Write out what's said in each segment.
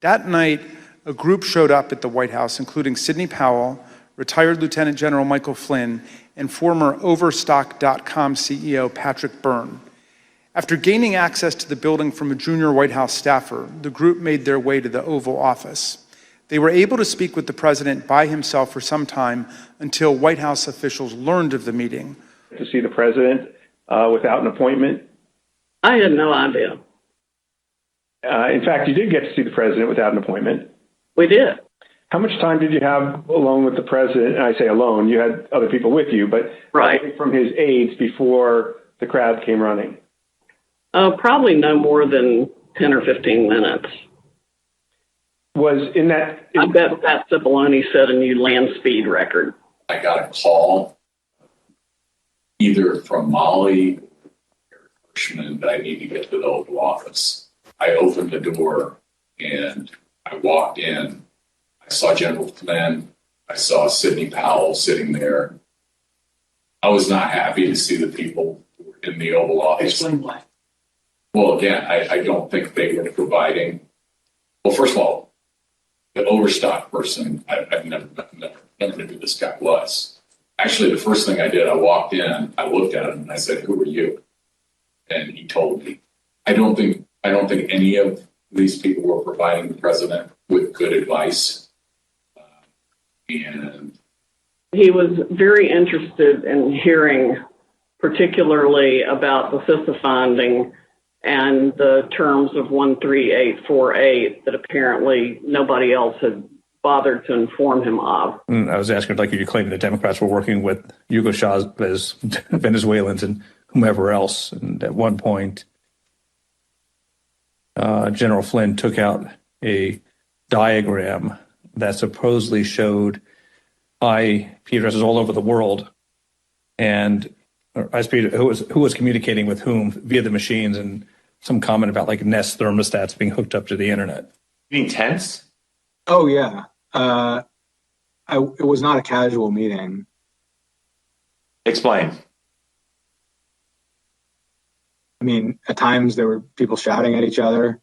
That night, a group showed up at the White House, including Sidney Powell, retired Lieutenant General Michael Flynn, and former Overstock.com CEO Patrick Byrne. After gaining access to the building from a junior White House staffer, the group made their way to the Oval Office. They were able to speak with the president by himself for some time until White House officials learned of the meeting. To see the president without an appointment? I had no idea. In fact, you did get to see the president without an appointment. We did. How much time did you have alone with the president? And I say alone, you had other people with you, but right from his aides before the crowd came running? Probably no more than 10 or 15 minutes. Was in that... I bet Pat Cipollone set a new land speed record. I got a call either from Molly or Hirschman that I need to get to the Oval Office. I opened the door and I walked in. I saw General Flynn. I saw Sidney Powell sitting there. I was not happy to see the people in the Oval Office. Explain why. Well, again, I don't think they were providing. Well, first of all, the Overstock person, I've never knew who this guy was. Actually, the first thing I did, I walked in, I looked at him, and I said, "Who are you?" And he told me. I don't think any of these people were providing the president with good advice. And he was very interested in hearing particularly about the CISA finding and the terms of 13848 that apparently nobody else had bothered to inform him of. I was asking, like, you claim the Democrats were working with Hugo Chavez, Venezuelans, and whomever else. And at one point, General Flynn took out a diagram that supposedly showed IP addresses all over the world, and who was communicating with whom via the machines, and some comment about like Nest thermostats being hooked up to the internet. You mean tense? Oh, yeah. It was not a casual meeting. Explain. I mean, at times there were people shouting at each other,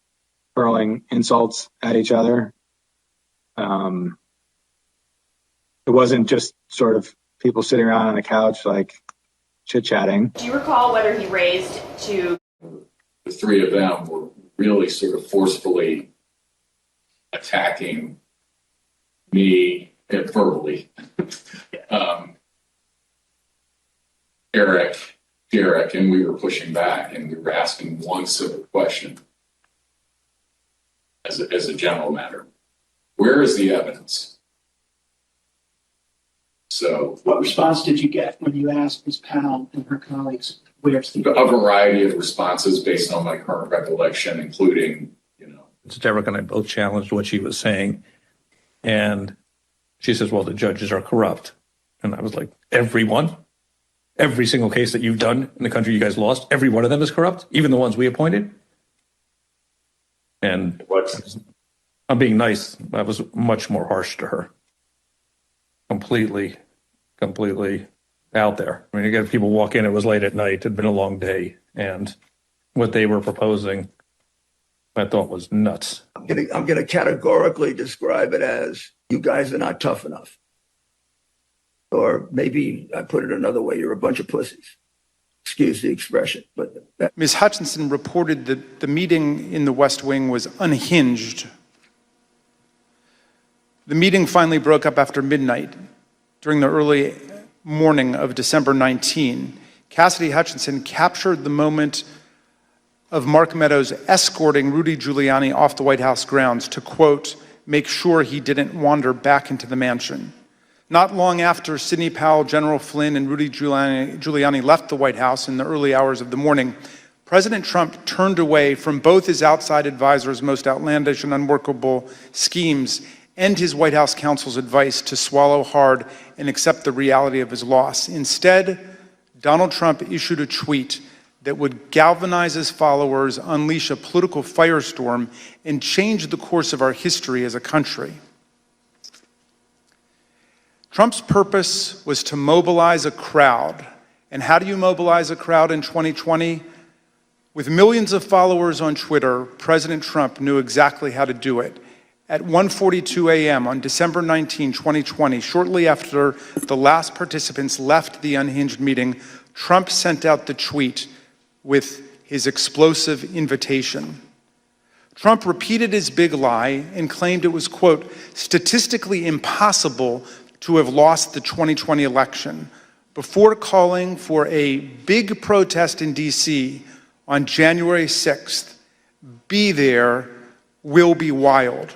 hurling insults at each other. It wasn't just sort of people sitting around on a couch, like chit-chatting. Do you recall whether he raised to... The three of them were really sort of forcefully attacking me verbally. Derek, and we were pushing back, and we were asking one simple question as a general matter. Where is the evidence? So, what response did you get when you asked Ms. Powell and her colleagues, where's the a variety of responses based on my current recollection, including, Derek and I both challenged what she was saying. And she says, well, the judges are corrupt. And I was like, everyone? Every single case that you've done in the country you guys lost, every one of them is corrupt, even the ones we appointed? And I'm being nice. I was much more harsh to her. Completely out there. I mean, you get people walk in, it was late at night, it had been a long day, and what they were proposing, I thought was nuts. I'm gonna categorically describe it as, you guys are not tough enough. Or maybe I put it another way, you're a bunch of pussies. Excuse the expression, but... Ms. Hutchinson reported that the meeting in the West Wing was unhinged. The meeting finally broke up after midnight during the early morning of December 19. Cassidy Hutchinson captured the moment of Mark Meadows escorting Rudy Giuliani off the White House grounds to, quote, make sure he didn't wander back into the mansion. Not long after Sidney Powell, General Flynn, and Rudy Giuliani left the White House in the early hours of the morning, President Trump turned away from both his outside advisors' most outlandish and unworkable schemes and his White House counsel's advice to swallow hard and accept the reality of his loss. Instead, Donald Trump issued a tweet that would galvanize his followers, unleash a political firestorm, and change the course of our history as a country. Trump's purpose was to mobilize a crowd. And how do you mobilize a crowd in 2020? With millions of followers on Twitter, President Trump knew exactly how to do it. At 1:42 a.m. on December 19, 2020, shortly after the last participants left the unhinged meeting, Trump sent out the tweet with his explosive invitation. Trump repeated his big lie and claimed it was, quote, statistically impossible to have lost the 2020 election before calling for a big protest in D.C. on January 6th. Be there, will be wild.